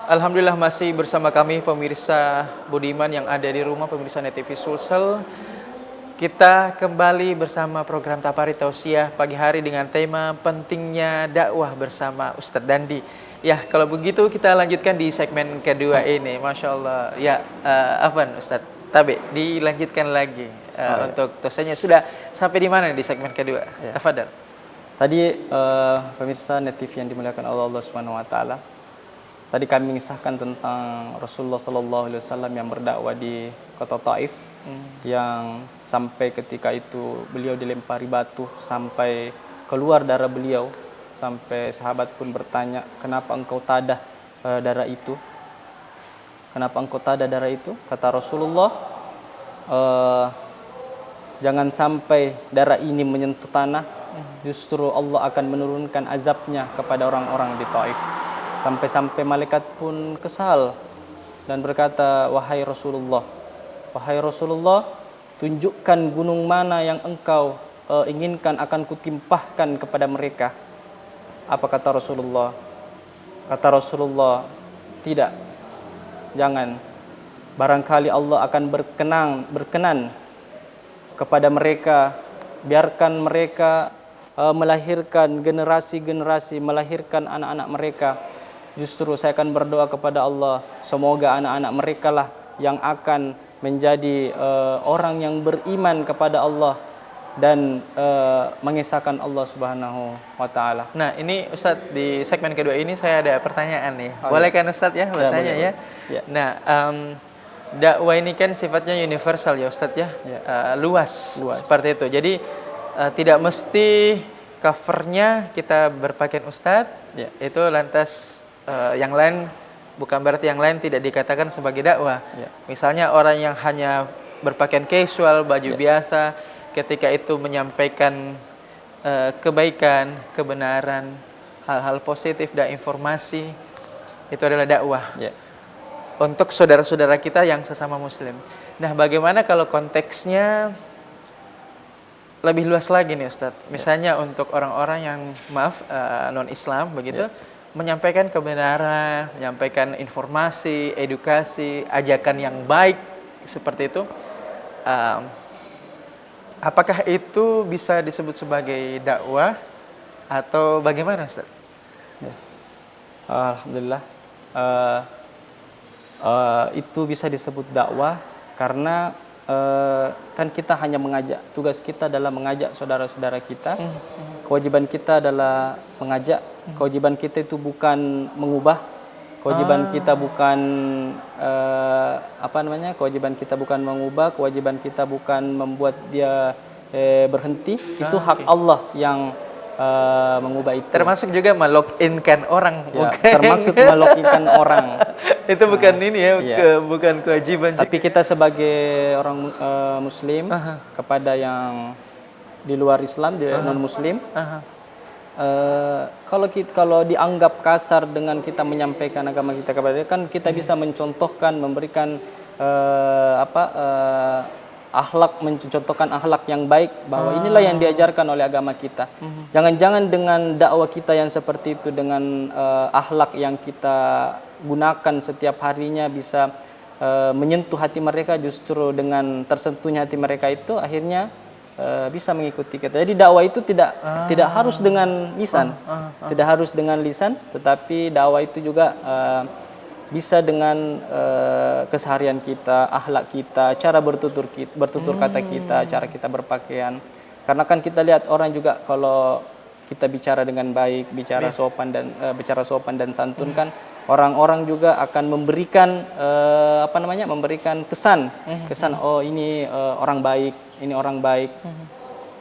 Alhamdulillah masih bersama kami pemirsa Budiman yang ada di rumah, pemirsa Net TV Sulsel. Kita kembali bersama program Tapari Tausiah pagi hari dengan tema pentingnya dakwah bersama Ustadz Dandi. Ya, kalau begitu kita lanjutkan di segmen kedua ini. Masya Allah. Ya, Afwan Ustadz Tabe, dilanjutkan lagi untuk dosanya. Sudah sampai di mana di segmen kedua? Ya. Tafadhal. Tadi pemirsa Net TV yang dimuliakan Allah Subhanahu wa taala. Tadi kami mengisahkan tentang Rasulullah Sallallahu Alaihi Wasallam yang berdakwah di kota Taif, yang sampai ketika itu beliau dilempari batu sampai keluar darah beliau, sampai sahabat pun bertanya, kenapa engkau tadah darah itu? Kenapa engkau tadah darah itu? Kata Rasulullah, jangan sampai darah ini menyentuh tanah, justru Allah akan menurunkan azabnya kepada orang-orang di Taif. Sampai-sampai malaikat pun kesal dan berkata, wahai Rasulullah, tunjukkan gunung mana yang engkau inginkan akan kutimpahkan kepada mereka. Apa kata Rasulullah? Kata Rasulullah, tidak, jangan. Barangkali Allah akan berkenan kepada mereka, biarkan mereka melahirkan generasi-generasi, melahirkan anak-anak mereka. Justru saya akan berdoa kepada Allah, semoga anak-anak mereka lah yang akan menjadi orang yang beriman kepada Allah dan mengesahkan Allah Subhanahu wa taala. Nah, ini Ustadz di segmen kedua ini saya ada pertanyaan nih. Boleh kan Ustadz ya bertanya ya? Ya. Nah, dakwah ini kan sifatnya universal ya Ustadz ya, luas seperti itu. Jadi tidak mesti covernya kita berpakaian Ustadz, Ya. itu lantas yang lain, bukan berarti yang lain tidak dikatakan sebagai dakwah. Ya. Misalnya orang yang hanya berpakaian casual, baju biasa, ketika itu menyampaikan kebaikan, kebenaran, hal-hal positif dan informasi, itu adalah dakwah. Ya. Untuk saudara-saudara kita yang sesama muslim. Nah, bagaimana kalau konteksnya lebih luas lagi nih Ustadz? Misalnya untuk orang-orang yang non-Islam begitu, menyampaikan kebenaran, menyampaikan informasi, edukasi, ajakan yang baik seperti itu. Apakah itu bisa disebut sebagai dakwah atau bagaimana Ustaz? Ya. Alhamdulillah, itu bisa disebut dakwah karena kan kita hanya mengajak, tugas kita adalah mengajak saudara-saudara kita. Kewajiban kita adalah mengajak. Kewajiban kita itu bukan mengubah. Kewajiban kita bukan kewajiban kita bukan mengubah. Kewajiban kita bukan membuat dia berhenti. Itu hak Allah yang mengubah itu. Termasuk juga melogin-kan orang. Ya, termasuk melogin orang. Itu bukan ini ya, bukan kewajiban. Tapi kita sebagai orang Muslim kepada yang di luar Islam, non Muslim, kalau dianggap kasar dengan kita menyampaikan agama kita kepada dia, kan kita bisa mencontohkan, memberikan akhlak, mencontohkan akhlak yang baik, bahwa inilah yang diajarkan oleh agama kita. Jangan-jangan dengan dakwah kita yang seperti itu, dengan akhlak yang kita gunakan setiap harinya bisa menyentuh hati mereka, justru dengan tersentuhnya hati mereka itu akhirnya bisa mengikuti kita. Jadi dakwah itu tidak harus dengan lisan, tidak harus dengan lisan, tetapi dakwah itu juga bisa dengan keseharian kita, akhlak kita, cara bertutur kata kita, cara kita berpakaian. Karena kan kita lihat orang juga kalau kita bicara dengan baik, bicara sopan dan santun, kan orang-orang juga akan memberikan memberikan kesan, oh ini orang baik, ini orang baik.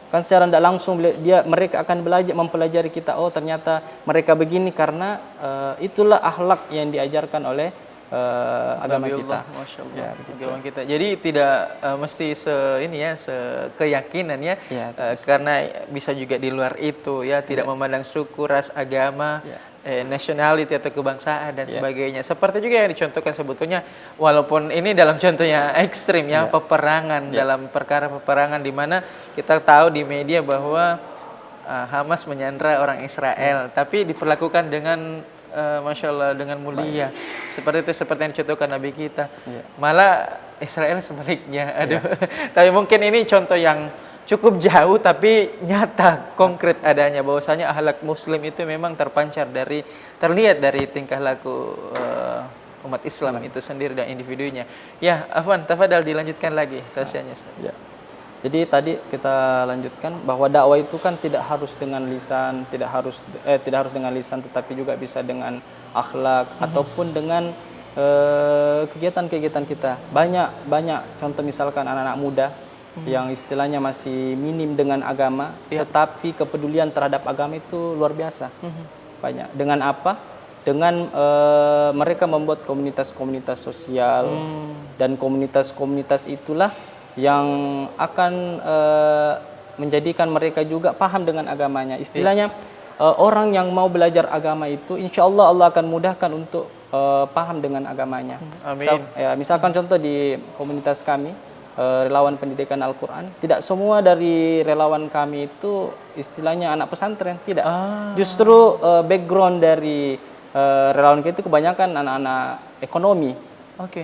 Kan secara tidak langsung mereka akan mempelajari kita, oh ternyata mereka begini karena itulah akhlak yang diajarkan oleh agama kita. Masya Allah. Ya, agama kita. Jadi tidak mesti keyakinan ya, karena bisa juga di luar itu ya, tidak memandang suku, ras, agama, nationality atau kebangsaan dan sebagainya. Seperti juga yang dicontohkan sebetulnya, walaupun ini dalam contohnya ekstrim ya, peperangan, dalam perkara peperangan di mana kita tahu di media bahwa Hamas menyandra orang Israel, tapi diperlakukan dengan Masya Allah dengan mulia. Seperti itu, seperti yang dicontohkan Nabi kita. Iya. Malah Israel sebaliknya. Aduh. Tapi mungkin ini contoh yang cukup jauh tapi nyata, konkret adanya, bahwasanya akhlak Muslim itu memang terlihat dari tingkah laku umat Islam itu sendiri dan individunya. Ya, Afwan, tafadhal dilanjutkan lagi tausiahnya, Ustaz. Ya. Jadi tadi kita lanjutkan bahwa dakwah itu kan tidak harus dengan lisan, tidak harus dengan lisan, tetapi juga bisa dengan akhlak ataupun dengan kegiatan-kegiatan kita. Banyak contoh, misalkan anak-anak muda yang istilahnya masih minim dengan agama, tetapi kepedulian terhadap agama itu luar biasa. Banyak. Dengan apa? Dengan mereka membuat komunitas-komunitas sosial, dan komunitas-komunitas itulah yang akan menjadikan mereka juga paham dengan agamanya. Istilahnya orang yang mau belajar agama itu, insya Allah Allah akan mudahkan untuk paham dengan agamanya. Amin. Misalkan contoh di komunitas kami, relawan pendidikan Al-Quran, tidak semua dari relawan kami itu istilahnya anak pesantren, tidak. Justru background dari relawan kita itu kebanyakan anak-anak ekonomi.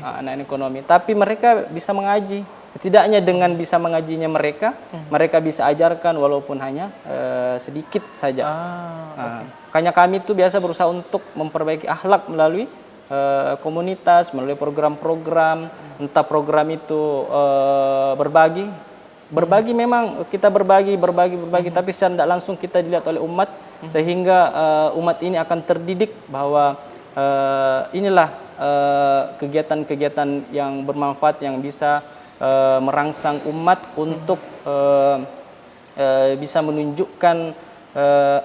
Anak ekonomi, tapi mereka bisa mengaji. Setidaknya dengan bisa mengajinya mereka bisa ajarkan walaupun hanya sedikit saja. Makanya kami itu biasa berusaha untuk memperbaiki akhlak melalui komunitas, melalui program-program, entah program itu berbagi memang kita berbagi, tapi secara tidak langsung kita dilihat oleh umat, sehingga umat ini akan terdidik bahwa inilah kegiatan-kegiatan yang bermanfaat yang bisa merangsang umat untuk bisa menunjukkan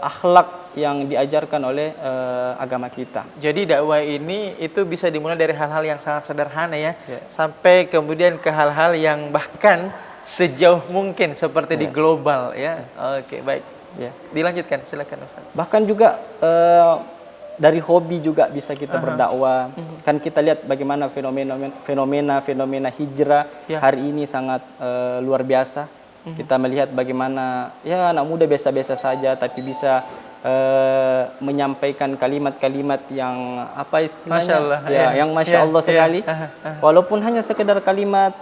akhlak yang diajarkan oleh agama kita. Jadi dakwah ini itu bisa dimulai dari hal-hal yang sangat sederhana ya, sampai kemudian ke hal-hal yang bahkan sejauh mungkin seperti di global ya. Oke, baik. Dilanjutkan, silakan Ustaz. Bahkan juga dari hobi juga bisa kita berdakwah. Kan kita lihat bagaimana fenomena hijrah hari ini sangat luar biasa. Kita melihat bagaimana ya anak muda biasa-biasa saja tapi bisa menyampaikan kalimat-kalimat yang apa istilahnya, Masya Allah, yang Masya Allah sekali. Walaupun hanya sekedar kalimat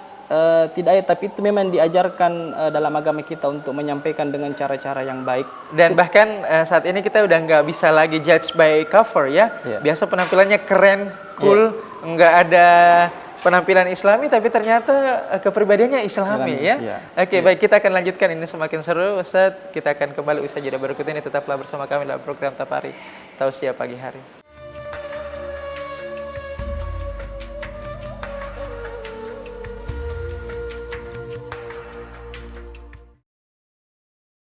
tidak ayat, tapi itu memang diajarkan dalam agama kita untuk menyampaikan dengan cara-cara yang baik. Dan bahkan saat ini kita udah nggak bisa lagi judge by cover ya. Biasa penampilannya keren, cool, nggak ada penampilan Islami, tapi ternyata kepribadiannya Islami ya. Oke, baik, kita akan lanjutkan ini semakin seru, Ustadz. Kita akan kembali usai jeda berikut ini. Tetaplah bersama kami dalam program Tapari Tausiah Pagi Hari.